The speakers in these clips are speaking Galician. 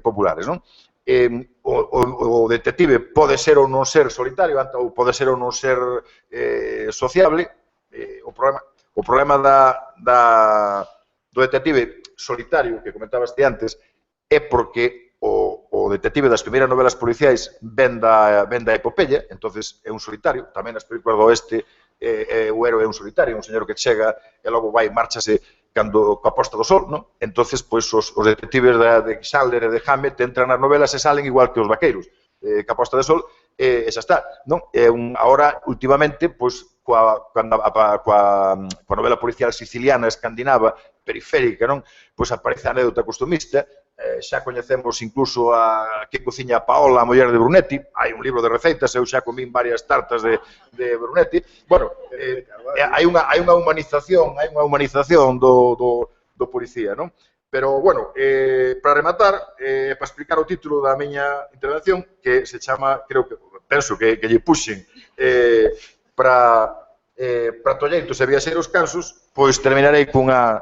populares, non? O detective pode ser ou non ser solitario, ou pode ser ou non ser sociable. O problema do detective solitario, que comentabas ti antes, é porque o detective das primeiras novelas policiais ven da epopeya, entonces é un solitario. Tamén nas películas do oeste o héroe é un solitario, un señor que chega e logo vai, márchase coa posta do sol, non? Entonces, pois, os detectives de Chandler e de Hammett entran nas novelas e salen igual que os vaqueiros, coa posta de sol, e xa está, non? Ahora, últimamente, pois, coa novela policial siciliana, escandinava, periférica, non? Pois aparece a anécdota costumista. Xa coñecemos incluso a que cociña Paola, a muller de Brunetti. Hai un libro de receitas, eu xa comín varias tartas de Brunetti. Bueno, hai unha humanización do policía, non? Pero, bueno, para rematar, para explicar o título da miña intervención, que se chama, penso que lle puxen para tolleitos e viaxeiros cansos, pois terminarei cunha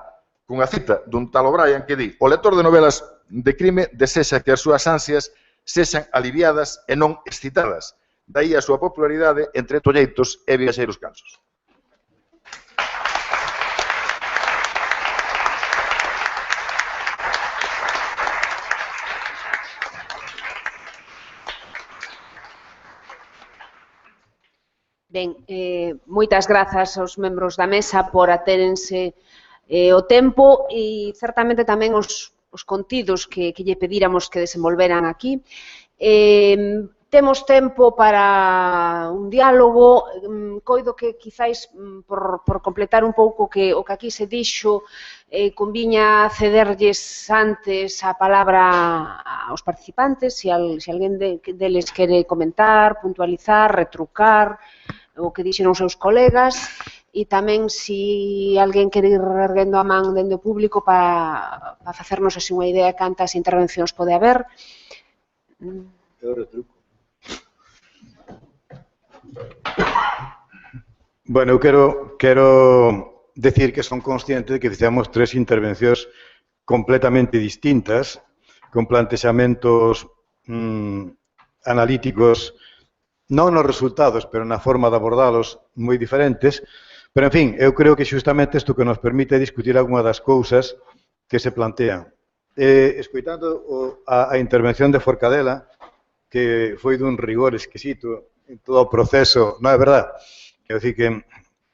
cita dun tal O'Brien que di: o lector de novelas de crime desexa que as súas ansias sexan aliviadas e non excitadas. Daí a súa popularidade entre tolleitos e viaxeiros cansos. Ben, moitas grazas aos membros da mesa por atérense o tempo e certamente tamén os contidos que lle pedíramos que desenvolveran aquí. Temos tempo para un diálogo. Coido que quizáis por completar un pouco o que aquí se dixo, conviña cederlles antes a palabra aos participantes, se alguén deles quere comentar, puntualizar, retrucar o que dixeron os seus colegas, e tamén se alguén quere ir erguendo a man dende o público para facernos así unha idea de cantas intervencións pode haber. Eu retruco. Bueno, eu quero decir que son consciente de que fixemos 3 intervencións completamente distintas, con plantexamentos analíticos, non nos resultados, pero na forma de abordalos moi diferentes. Pero, en fin, eu creo que xustamente isto que nos permite discutir algunha das cousas que se plantean. Escoitando a intervención de Forcadela, que foi dun rigor exquisito en todo o proceso, non é verdad? Quero dicir que,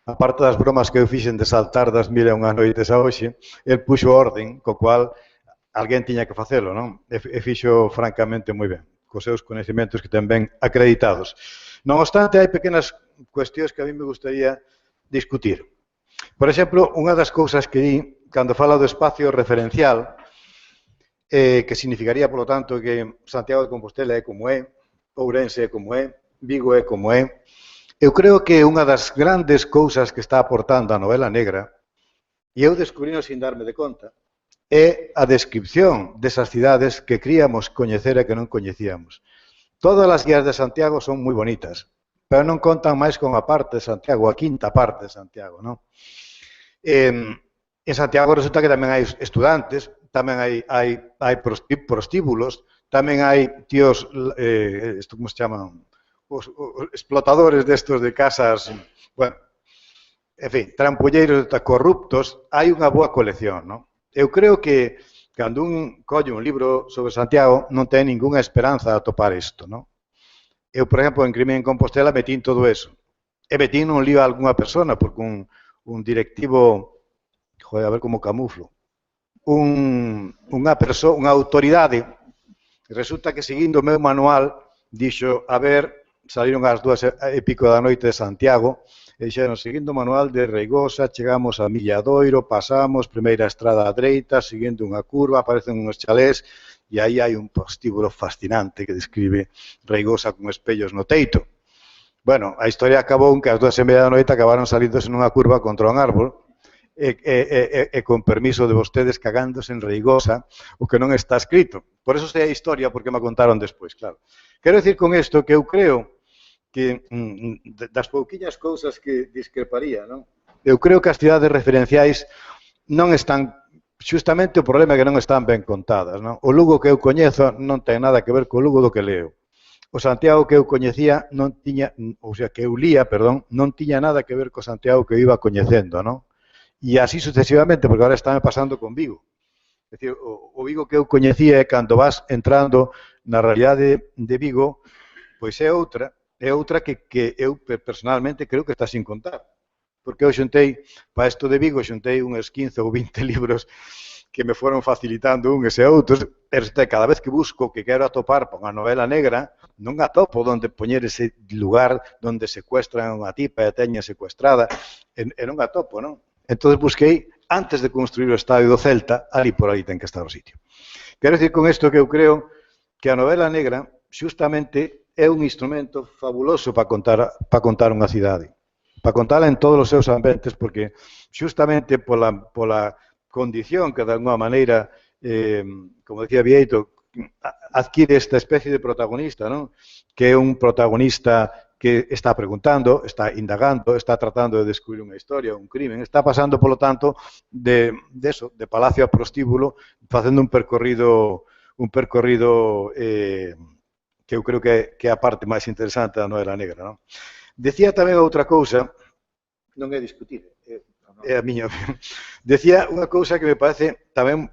aparte das bromas que eu fixen de saltar das 1001 noites a hoxe, el puxo orden, co cual alguén tiña que facelo, non? E fixo francamente moi ben, cos seus conhecimentos que ten ben acreditados. Non obstante, hai pequenas cuestións que a mí me gustaría discutir. Por exemplo, unha das cousas que di, cando fala do espacio referencial, que significaría, polo tanto, que Santiago de Compostela é como é, Ourense é como é, Vigo é como é. Eu creo que unha das grandes cousas que está aportando a novela negra, e eu descubrino sin darme de conta, é a descripción desas cidades que críamos coñecer e que non coñecíamos. Todas as guías de Santiago son moi bonitas, pero non contan máis con a parte de Santiago, a quinta parte de Santiago, non? En Santiago resulta que tamén hai estudantes, tamén hai prostíbulos, tamén hai tíos, como se chaman, os explotadores destos de casas, bueno, en fin, trampolleiros corruptos. Hai unha boa colección, non? Eu creo que cando un colle un libro sobre Santiago non ten ningunha esperanza de atopar isto, non? Eu, por exemplo, en Crime en Compostela metín todo eso. E metín non lío a algunha persona, porque un directivo, joder, a ver como camuflo, unha autoridade, resulta que seguindo o meu manual, dixo, a ver, saliron ás 2:00 da noite de Santiago, e dixeron, seguindo o manual de Reigosa, chegamos a Milladoiro, pasamos, primeira estrada á dereita, seguindo unha curva, aparecen uns chalés, e aí hai un prostíbulo fascinante que describe Reigosa con espellos no teito. Bueno, a historia acabou en que ás 2:30 da noite acabaron salíndose nunha curva contra un árbol, e con permiso de vostedes cagándose en Reigosa, o que non está escrito. Por eso sei a historia, porque me contaron despois, claro. Quero dicir con isto que eu creo que das pouquiñas cousas que discreparía, non? Eu creo que as cidades referenciais non están xustamente o problema é que non están ben contadas, non? O Lugo que eu coñezo non ten nada que ver co Lugo do que leo. O Santiago que eu coñecía non tiña, ou sea, que eu lía, perdón, non tiña nada que ver co Santiago que eu iba coñecendo, non? E así sucesivamente, porque agora está pasando con Vigo. É dicir, o Vigo que eu coñecía é cando vas entrando na realidade de Vigo, pois é outra que eu personalmente creo que está sin contar. Porque eu xuntei, para isto de Vigo, xuntei uns 15 ou 20 libros que me foron facilitando uns e outros, pero cada vez que busco que quero atopar por unha novela negra, non atopo onde poñer ese lugar onde secuestran unha tipa e teña secuestrada, e non atopo, non? Entón busquei, antes de construir o estadio do Celta, ali por ali ten que estar o sitio. Quero dicir con isto que eu creo que a novela negra, xustamente, é un instrumento fabuloso para contar unha cidade. Para contala en todos os seus ambientes, porque xustamente pola condición que de alguma maneira, como decía Vieito, adquire esta especie de protagonista, non? Que é un protagonista que está preguntando, está indagando, está tratando de descubrir unha historia, un crimen, está pasando, polo tanto, de palacio a prostíbulo, facendo un percorrido que eu creo que é a parte máis interesante da novela negra, non? Decía tamén outra cousa, non é discutir, é a miña opinión. Decía unha cousa que me parece tamén,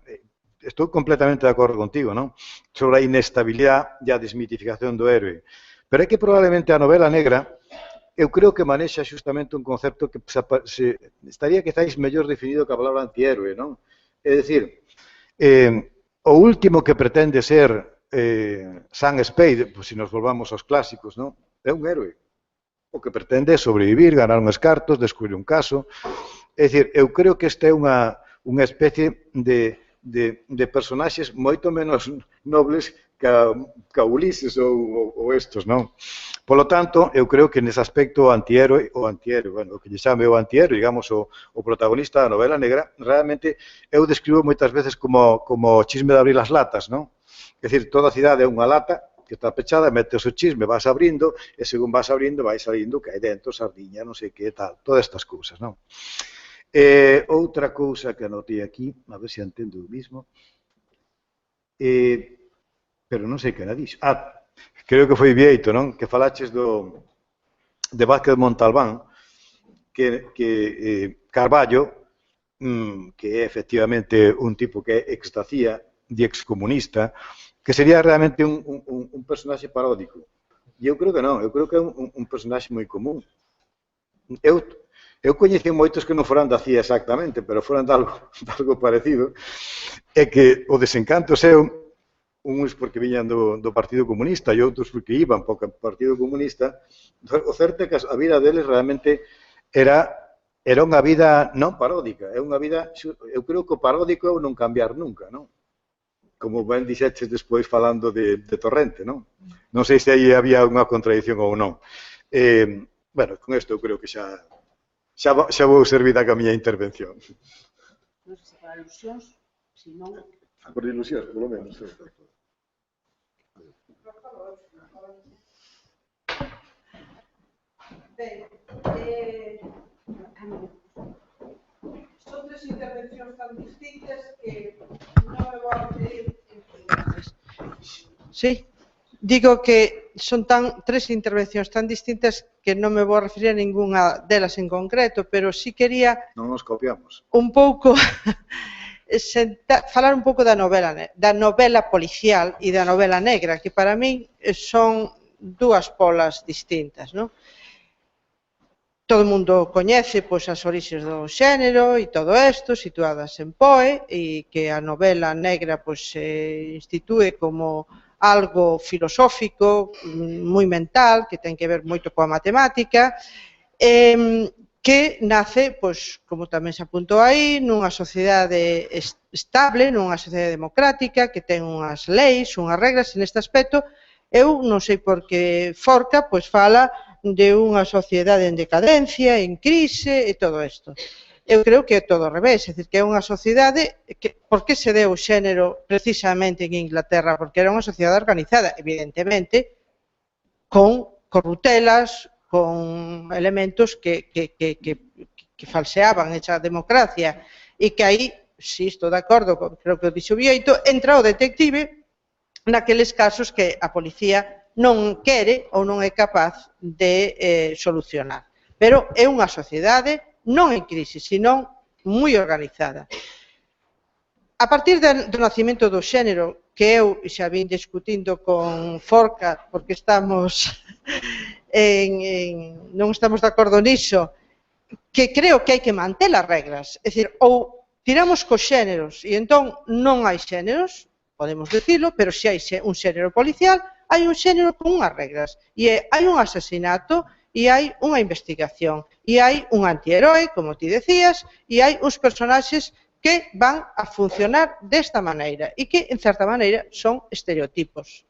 estou completamente de acordo contigo, non? Sobre a inestabilidade e a desmitificación do héroe. Pero é que probablemente a novela negra, eu creo que manexa xustamente un concepto que estaría quizáis mellor definido que a palabra antihéroe, non? É dicir, o último que pretende ser Sam Spade, pues, se nos volvamos aos clásicos, non? É un héroe. O que pretende é sobrevivir, ganar uns cartos, descubrir un caso. É dicir, eu creo que esta é unha especie de personaxes moito menos nobles que a Ulises ou estos, non? Polo tanto, eu creo que nese aspecto o antihéroe, bueno, o que lle chame o antihéroe, digamos, o protagonista da novela negra, realmente eu describo moitas veces como o chisme de abrir as latas, non? É dicir, toda a cidade é unha lata que está pechada, metes o chisme, vas abrindo, e según vas abrindo, vai salindo que hai dentro, sardiña, non sei que, tal, todas estas cousas, non? Outra cousa que anotei aquí, a ver se entendo o mismo, pero non sei que era dixo. Creo que foi Vieito, non? Que falaches de Vázquez Montalbán, que Carballo, que é efectivamente un tipo que é extacía de excomunista, que sería realmente un personaxe paródico. E eu creo que non, eu creo que é un personaxe moi común. Eu coñeci moitos que non foran da CIA exactamente, pero foran de algo parecido, é que o desencanto seu, uns porque viñan do Partido Comunista e outros porque iban para o Partido Comunista, o certo é que a vida deles realmente era unha vida non paródica, é unha vida, eu creo que o paródico é o non cambiar nunca, non? Como ben dixeches despois falando de Torrente, non? Non sei se aí había unha contradición ou non. Bueno, con isto eu creo que xa vou servida a miña intervención. Non sei se para ilusións, se non... Por ilusións, polo menos. Ben, son tres intervencións tan distintas que non me vou a referir en todas. Sí, digo que son tres intervencións tan distintas que non me vou a referir a ninguna delas en concreto, pero sí quería... Non nos copiamos. Un pouco... falar un pouco da novela policial e da novela negra, que para min son dúas polas distintas, non? Todo o mundo coñece pois, as orixes do xénero e todo isto, situadas en Poe, e que a novela negra pois, se institue como algo filosófico, moi mental, que ten que ver moito coa matemática, que nace, pois, como tamén se apuntou aí, nunha sociedade estable, nunha sociedade democrática, que ten unhas leis, unhas regras, e neste aspecto, eu non sei por que Forca pois, fala de unha sociedade en decadencia, en crise e todo isto. Eu creo que é todo ao revés, é dicir, que é unha sociedade que, por que se deu o xénero precisamente en Inglaterra? Porque era unha sociedade organizada, evidentemente, con corrutelas, con elementos que falseaban esa democracia e que aí si estou de acordo, creo que o dixo Bieito, entra o detective naqueles casos que a policía non quere ou non é capaz de solucionar. Pero é unha sociedade non en crise, senón moi organizada. A partir do nacimento do xénero, que eu xa vim discutindo con Forca, porque estamos non estamos de acordo niso, que creo que hai que manter as reglas. É dicir, ou tiramos cos xéneros e entón non hai xéneros, podemos decirlo, pero se hai un xénero policial, hai un xénero con unhas reglas. E hai un asesinato e hai unha investigación. E hai un antiheroe, como ti decías, e hai uns personaxes que van a funcionar desta maneira e que, en certa maneira, son estereotipos.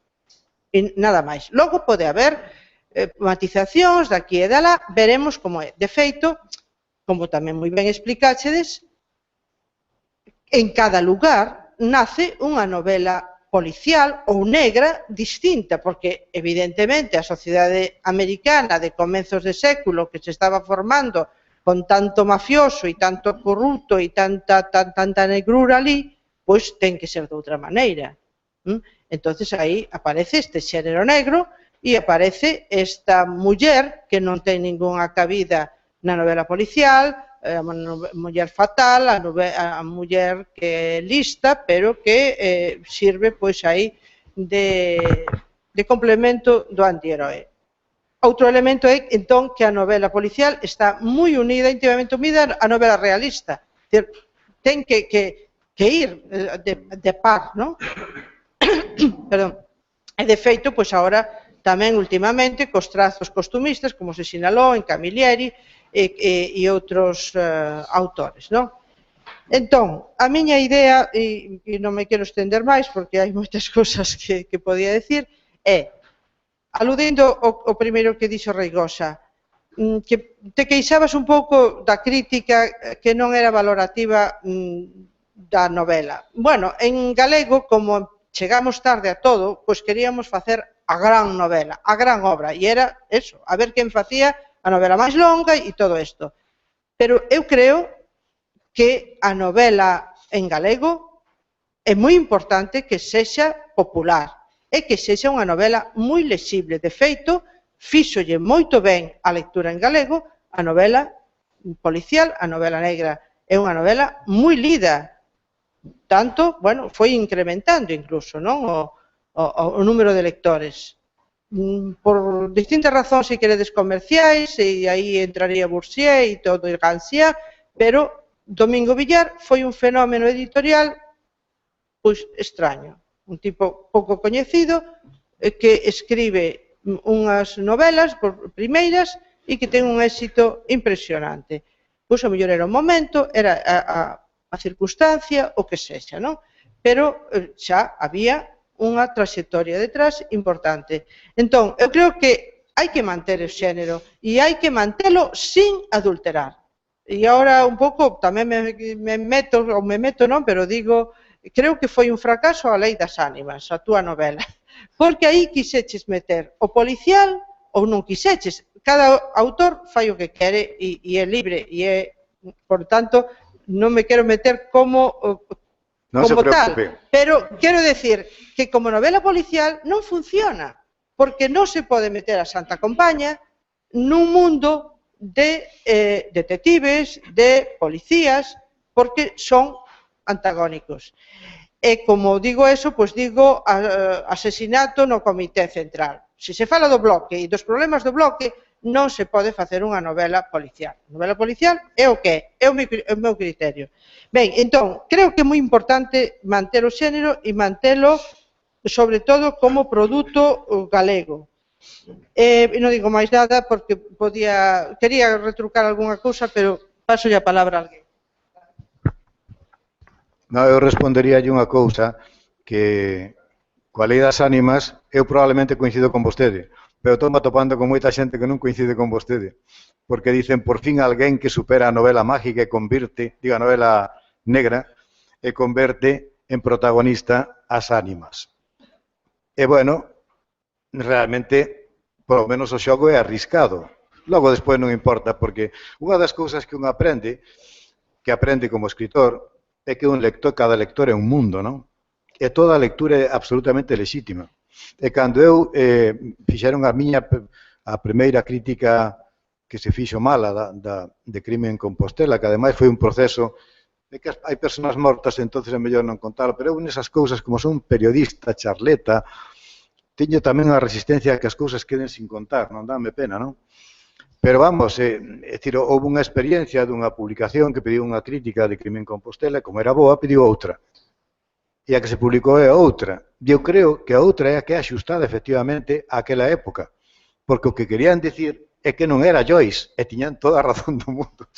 E nada máis. Logo pode haber matizacións daqui e dalá, veremos como é. De feito, como tamén moi ben explicaxedes, en cada lugar nace unha novela policial ou negra distinta, porque evidentemente a sociedade americana de comezos de século que se estaba formando con tanto mafioso e tanto corrupto e tanta negrura ali, pois ten que ser de outra maneira. Entonces aí aparece este xénero negro e aparece esta muller que non ten ningunha cabida na novela policial, a muller fatal, a muller que é lista, pero que sirve pois aí de complemento do antiheroe. Outro elemento é, entón, que a novela policial está moi unida, intimamente unida á novela realista. Ten que ir de par, non? Perdón. E, de feito, pois agora, tamén, últimamente, cos trazos costumistas, como se sinalou en Camilleri e outros autores, non? Entón, a miña idea, e non me quero estender máis, porque hai moitas cousas que podía decir, é, aludendo ao primeiro que dixo Reigosa, que te queixabas un pouco da crítica que non era valorativa da novela. Bueno, en galego, como chegamos tarde a todo, pois queríamos facer a gran novela, a gran obra, e era eso, a ver quen facía a novela máis longa e todo isto. Pero eu creo que a novela en galego é moi importante que sexa popular, e que sexa unha novela moi lexible. De feito, fíxolle moito ben a lectura en galego a novela policial, a novela negra. É unha novela moi lida. Tanto, bueno, foi incrementando incluso, non? O número de lectores. Por distintas razóns, se queredes, comerciais, e aí entraría Boursier e todo, e Rancière, pero Domingo Villar foi un fenómeno editorial pois extraño. Un tipo pouco coñecido que escribe unhas novelas por primeiras e que ten un éxito impresionante. Pois o mellor era o momento, era a circunstancia, o que sexa, non? Pero xa había unha traxectoria detrás importante. Entón, eu creo que hai que manter o xénero e hai que mantelo sin adulterar. E agora un pouco tamén me meto, non, pero digo, creo que foi un fracaso a Lei das Ánimas, a túa novela, porque aí quixeches meter o policial ou non quixeches. Cada autor fai o que quere e é libre, e é, por tanto, non me quero meter como tal, pero quero decir que como novela policial non funciona, porque non se pode meter a Santa Compaña nun mundo de detectives, de policías, porque son antagónicos. E como digo eso, pois digo asesinato no Comité Central. Se se fala do bloque e dos problemas do bloque, non se pode facer unha novela policial. A novela policial é o que é, é o meu criterio. Ben, entón, creo que é moi importante manter o xénero e mantelo, sobre todo, como produto galego. Non digo máis nada, porque quería retrucar algunha cousa, pero paso a palabra a alguén. Non, eu responderíalle unha cousa que coa Lei das Ánimas eu probablemente coincido con vostede, pero estou atopando con moita xente que non coincide con vostede, porque dicen por fin alguén que supera a novela mágica e convirte, digo a novela negra, e converte en protagonista as ánimas. E bueno, realmente, polo menos o xogo é arriscado. Logo despois non importa, porque unha das cousas que un aprende, como escritor, é que un lector, cada lector é un mundo, non? E toda a lectura é absolutamente lexítima. E cando eu fixeron a primeira crítica que se fixo mala de Crime en Compostela, que ademais foi un proceso de que hai persoas mortas, entonces é mellor non contalo, pero eu nesas cousas, como son periodista, charleta, teño tamén a resistencia a que as cousas queden sin contar, non dame pena, non? Pero vamos, é dicir, houve unha experiencia dunha publicación que pediu unha crítica de Crime en Compostela, como era boa, pediu outra. E a que se publicou é a outra. E eu creo que a outra é a que é axustada, efectivamente, àquela época. Porque o que querían dicir é que non era Joyce, e tiñan toda a razón do mundo.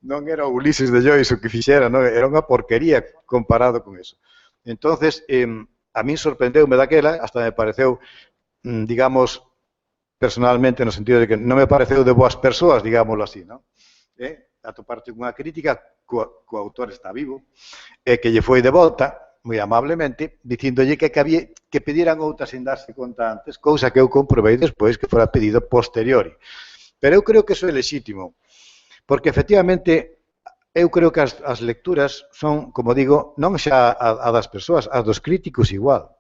Non era Ulises de Joyce o que fixera, non? Era unha porquería comparado con eso. Entonces, a min sorprendeume daquela, hasta me pareceu, digamos, personalmente, no sentido de que non me pareceu de boas persoas, digámoslo así, non? Atoparte unha crítica, co autor está vivo, e que lle foi de volta, moi amablemente, dicíndolle que pedieran outras sin darse conta antes, cousa que eu comprobei despois que fora pedido posteriori. Pero eu creo que iso é lexítimo, porque efectivamente eu creo que as lecturas son, como digo, non xa a das persoas, as dos críticos igual.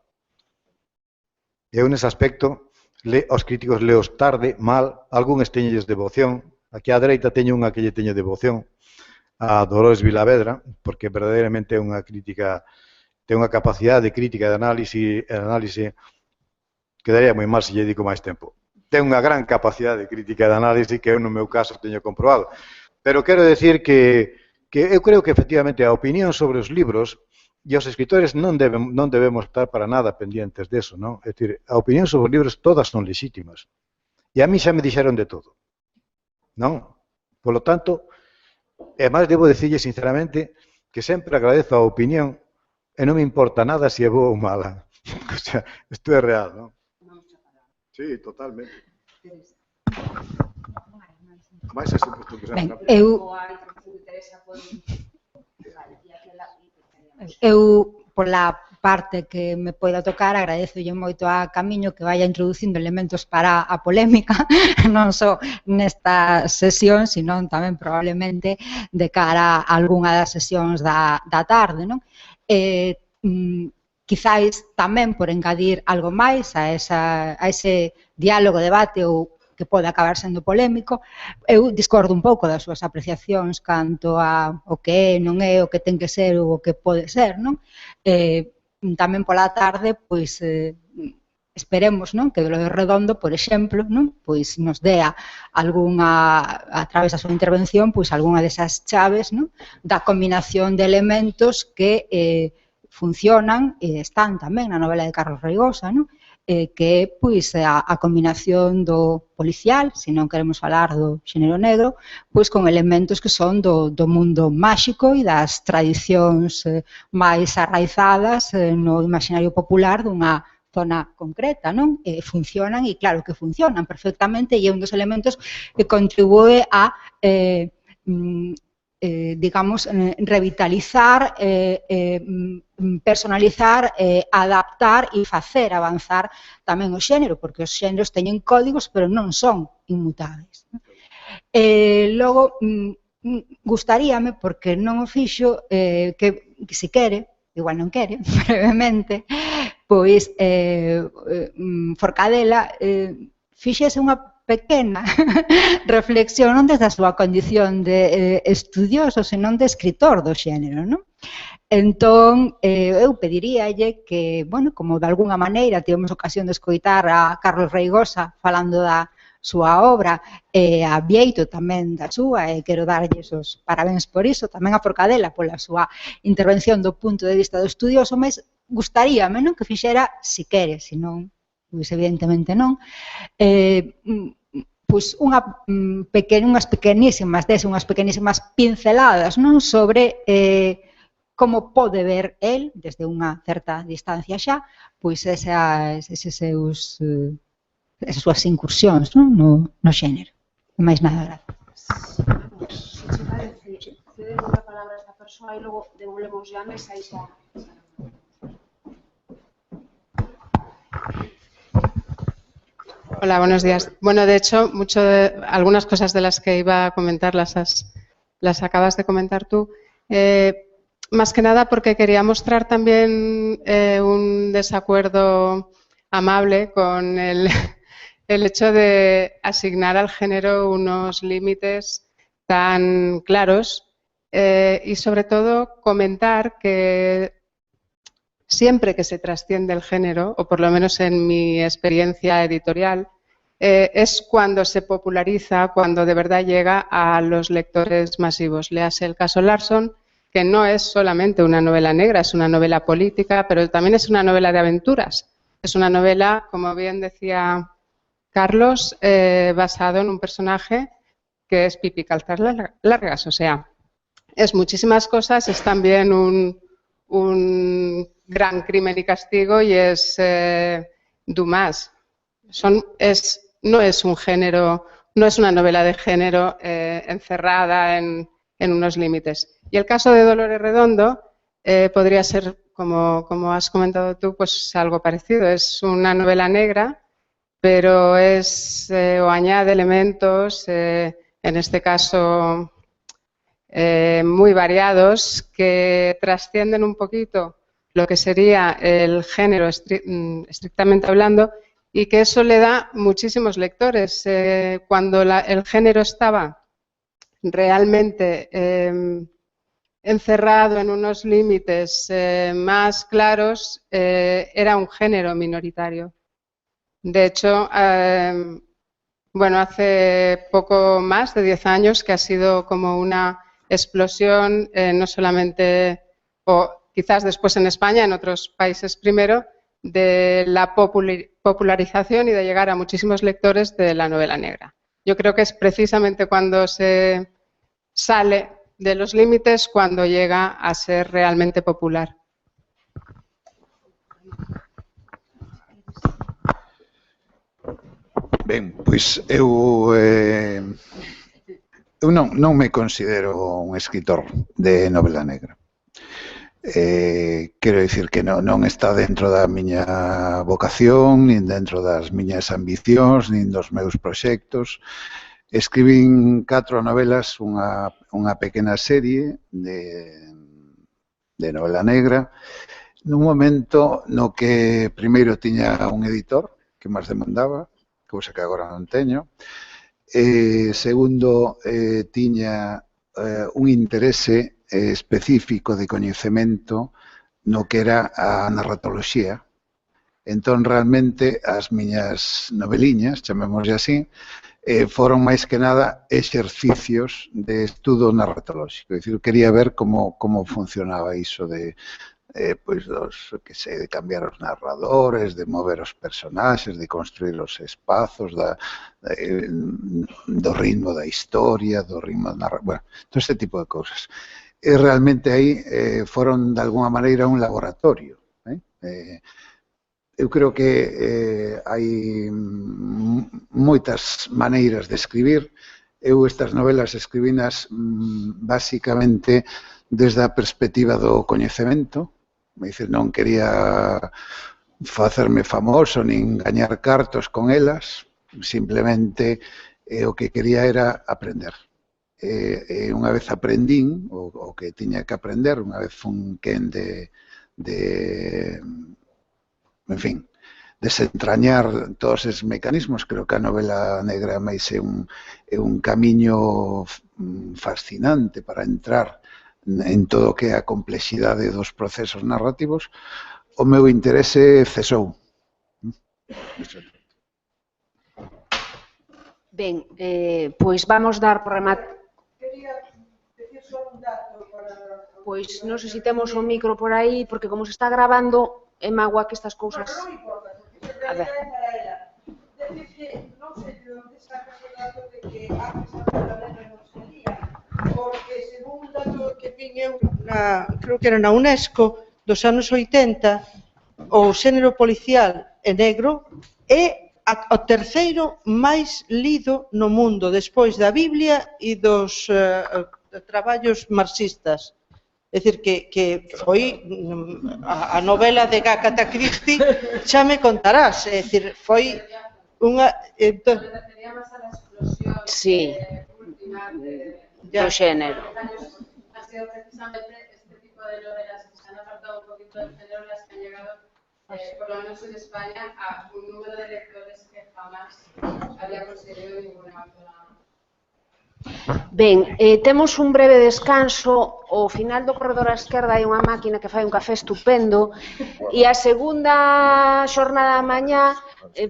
Eu nese aspecto, os críticos leos tarde, mal, algúns teñolles devoción, aquí á dereita teño unha que lle teño devoción, a Dolores Vilavedra, porque verdadeiramente é unha crítica, ten unha capacidade de crítica de análise, quedaría moi mal se lle dedico máis tempo. Ten unha gran capacidade de crítica de análise que eu no meu caso teño comprobado. Pero quero decir que eu creo que efectivamente a opinión sobre os libros e os escritores non debemos estar para nada pendientes deso, non? É dicir, a opinión sobre os libros todas son lexítimas. E a mí xa me dixeron de todo, non? Por lo tanto, e máis debo dicirlle sinceramente que sempre agradezo a opinión e non me importa nada se é boa ou mala. O sea, isto é real, non? Sí, totalmente. Mais é sempre isto que ben, eu pola parte que me poida tocar, agradezolle moito a Camiño que vaya introducindo elementos para a polémica, non só nesta sesión, sino tamén probablemente de cara a algunha das sesións da tarde, non? Quizáis tamén por engadir algo máis a ese diálogo, debate ou que pode acabar sendo polémico, eu discordo un pouco das súas apreciacións canto a o que é, non é, o que ten que ser ou o que pode ser, non? Tamén pola tarde, pois, esperemos, non, que Dolores Redondo, por exemplo, non, pois nos dea algunha, a través da súa intervención, pois algunha desas chaves, non, da combinación de elementos que funcionan e están tamén na novela de Carlos Reigosa, non? Que é pois, a combinación do policial, se non queremos falar do xénero negro, pois con elementos que son do mundo máxico e das tradicións máis arraizadas no imaginario popular dunha zona concreta, non? Funcionan e claro que funcionan perfectamente e é un dos elementos que contribúe a digamos, revitalizar, personalizar, adaptar e facer avanzar tamén o xénero, porque os xéneros teñen códigos, pero non son inmutables. Logo, gustaríame, porque non o fixo, que se quere, igual non quere, brevemente, pois Forcadela fixese unha pequena reflexión non desde a súa condición de estudioso, senón de escritor do xénero, non? Entón, eu pediríalle que, bueno, como de alguna maneira tivemos ocasión de escoitar a Carlos Reigosa falando da súa obra, e a Bieito tamén da súa, e quero darlles os parabéns por iso, tamén a Forcadela pola súa intervención do punto de vista do estudioso, mas gustaríame, non, que fixera, si quere, se non, pois evidentemente non, pois unhas pequenísimas pinceladas, non, sobre como pode ver el, desde unha certa distancia xa, pois esas súas incursións, non, no xénero. E máis nada, gracias. Se che parece, cedemos a palabra a esta persoa e logo devolvemos a mesa e xa. Hola, buenos días. Bueno, de hecho, algunas cosas de las que iba a comentar las acabas de comentar tú. más que nada porque quería mostrar también un desacuerdo amable con el hecho de asignar al género unos límites tan claros y sobre todo comentar que siempre que se trasciende el género, o por lo menos en mi experiencia editorial, es cuando se populariza, cuando de verdad llega a los lectores masivos. Léase el caso Larson, que no es solamente una novela negra, es una novela política, pero también es una novela de aventuras. Es una novela, como bien decía Carlos, basado en un personaje que es Pipi Calzas Largas. O sea, es muchísimas cosas, es también un gran crimen y castigo y es Dumas. No es un género, no es una novela de género encerrada en unos límites. Y el caso de Dolores Redondo podría ser, como has comentado tú, pues algo parecido. Es una novela negra, pero o añade elementos, en este caso muy variados, que trascienden un poquito lo que sería el género estrictamente hablando, y que eso le da muchísimos lectores. Cuando el género estaba realmente encerrado en unos límites más claros, era un género minoritario. De hecho, bueno, hace poco más de 10 años que ha sido como una explosión, no solamente, o quizás después en España, en otros países primero, de la popularización y de llegar a muchísimos lectores de la novela negra. Yo creo que es precisamente cuando se sale de los límites cuando llega a ser realmente popular. Ben, pois eu non me considero un escritor de novela negra. Quero dicir que non está dentro da miña vocación, nin dentro das miñas ambicións, nin dos meus proxectos. Escribín 4 novelas, unha pequena serie de novela negra, nun momento no que primeiro tiña un editor que máis demandaba, cousa que agora non teño. Segundo, tiña un interese específico de coñecemento no que era a narratoloxía. Entón, realmente, as miñas noveliñas, chamémoslle así, foron máis que nada exercicios de estudo narratolóxico. É dicir, quería ver como funcionaba iso de pois de cambiar os narradores, de mover os personaxes, de construir os espazos, do ritmo da historia, do ritmo da narración, bueno, todo este tipo de cousas. E realmente aí foron, de alguna maneira, un laboratorio. Eu creo que hai moitas maneiras de escribir. Eu estas novelas escribinas basicamente desde a perspectiva do coñecemento. É dicir, non quería facerme famoso nin gañar cartos con elas, simplemente o que quería era aprender. E unha vez aprendín o que tiña que aprender, unha vez fun quen en fin, desentrañar todos esos mecanismos. Creo que a novela negra máis é un camiño fascinante para entrar en todo o que é a complexidade dos procesos narrativos. O meu interese cesou. Ben, pois vamos dar por remate. Quería decir só un dato para... Pois non sei se temos o micro por aí, porque como se está grabando, é magua que estas cousas... Non importa, porque se A ver. para ela. Decir que non sei de onde sacas o dato de que antes a novela negra non salía, porque según un dato que vin eu, creo que era na UNESCO, dos anos 80, o xénero policial e negro é o terceiro máis lido no mundo, despois da Biblia e dos traballos marxistas. É dicir, que foi a novela de Agatha Christie, xa me contarás, é dicir, foi unha... Sí, do xénero. Ha sido precisamente este tipo tipo de novelas que se han apartado un poquito del género, las que han llegado, por lo menos en España, a un número de lectores que jamás había conseguido ninguna otra. Ben, temos un breve descanso. Ao final do corredor á esquerda hai unha máquina que fai un café estupendo e a segunda xornada da mañá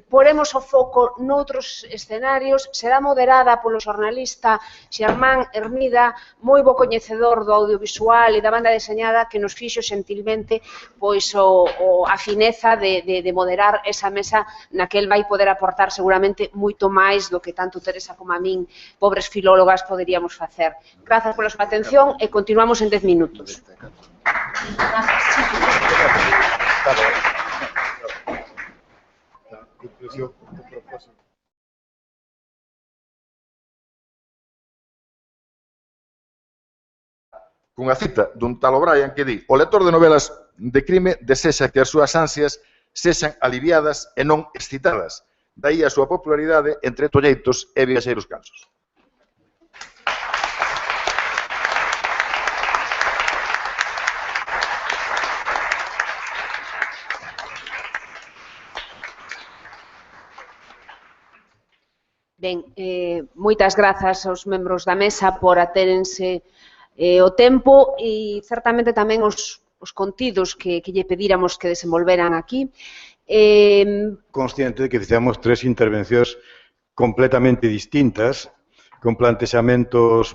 poremos o foco noutros escenarios. Será moderada polo xornalista Xermán Hermida, moi bo coñecedor do audiovisual e da banda deseñada, que nos fixo xentilmente pois a fineza de moderar esa mesa na que el vai poder aportar seguramente moito máis do que tanto Teresa como a min, pobres filólogas, poderíamos facer. Grazas pola súa atención e continuamos en 10 minutos. Cunha cita dun tal O'Brien que di: o lector de novelas de crime desexa que as súas ansias sexan aliviadas e non excitadas. Daí a súa popularidade entre tolleitos e viaxeiros cansos. Ben, moitas grazas aos membros da mesa por atérense o tempo e certamente tamén os contidos que lle pedíramos que desenvolveran aquí. Consciente de que fixemos tres intervencións completamente distintas, con plantexamentos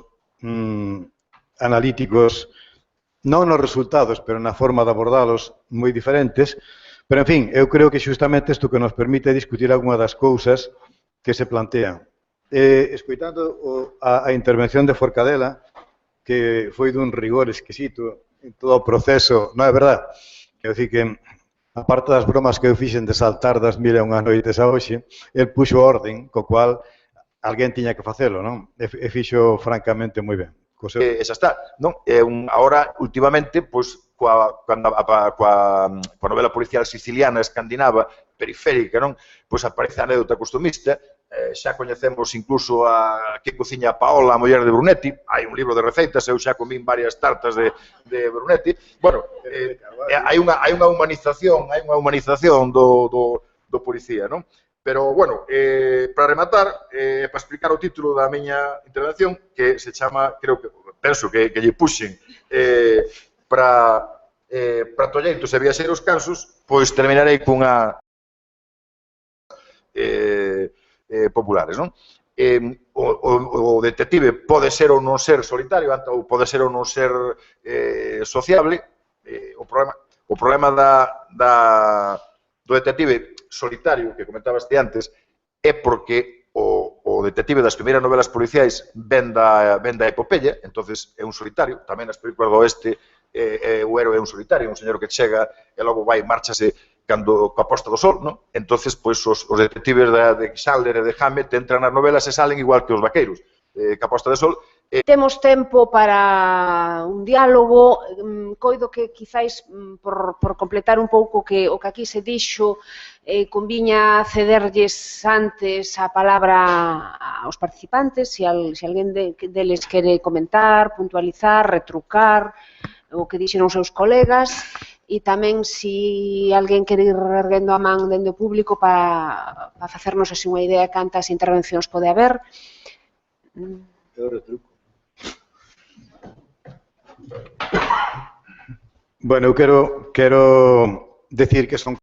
analíticos, non nos resultados, pero na forma de abordalos moi diferentes, pero, en fin, eu creo que xustamente isto que nos permite discutir algunha das cousas que se plantean. Escoitando a intervención de Forcadela, que foi dun rigor exquisito en todo o proceso, non é verdad? Quero dicir que, aparte das bromas que eu fixen de saltar das 1001 noites a hoxe, el puxo orden, co cual alguén tiña que facelo, non? E fixo francamente moi ben. Esa está, non? Ahora, últimamente, pois, coa novela policial siciliana, escandinava, periférica, non? Pois aparece a anécdota costumista. Xa coñecemos incluso a que cociña Paola, a muller de Brunetti. Hai un libro de receitas, eu xa comín varias tartas de Brunetti. Bueno, hai unha humanización do policía, non? Pero, bueno, para rematar, para explicar o título da miña intervención, que se chama, penso que lle puxen para tolleitos e viaxeiros cansos, pois terminarei cunha populares, non? O detective pode ser ou non ser solitario, ou pode ser ou non ser sociable. O problema do detective solitario, que comentabas ti antes, é porque o detective das primeiras novelas policiais ven da epopeya, entonces é un solitario. Tamén nas películas do oeste o héroe é un solitario, un señor que chega e logo vai, márchase coa posta do sol, non? Entonces, pois, os detectives de Xaller e de Hammett entran nas novelas e salen igual que os vaqueiros, coa posta de sol. Temos tempo para un diálogo. Coido que quizáis, por completar un pouco o que aquí se dixo, conviña cederlles antes a palabra aos participantes, se alguén deles quere comentar, puntualizar, retrucar o que dixeron os seus colegas, e tamén se alguén quere ir erguendo a man dende o público para facernos así unha idea de cantas intervencións pode haber. Eu retruco. Bueno, eu quero decir que son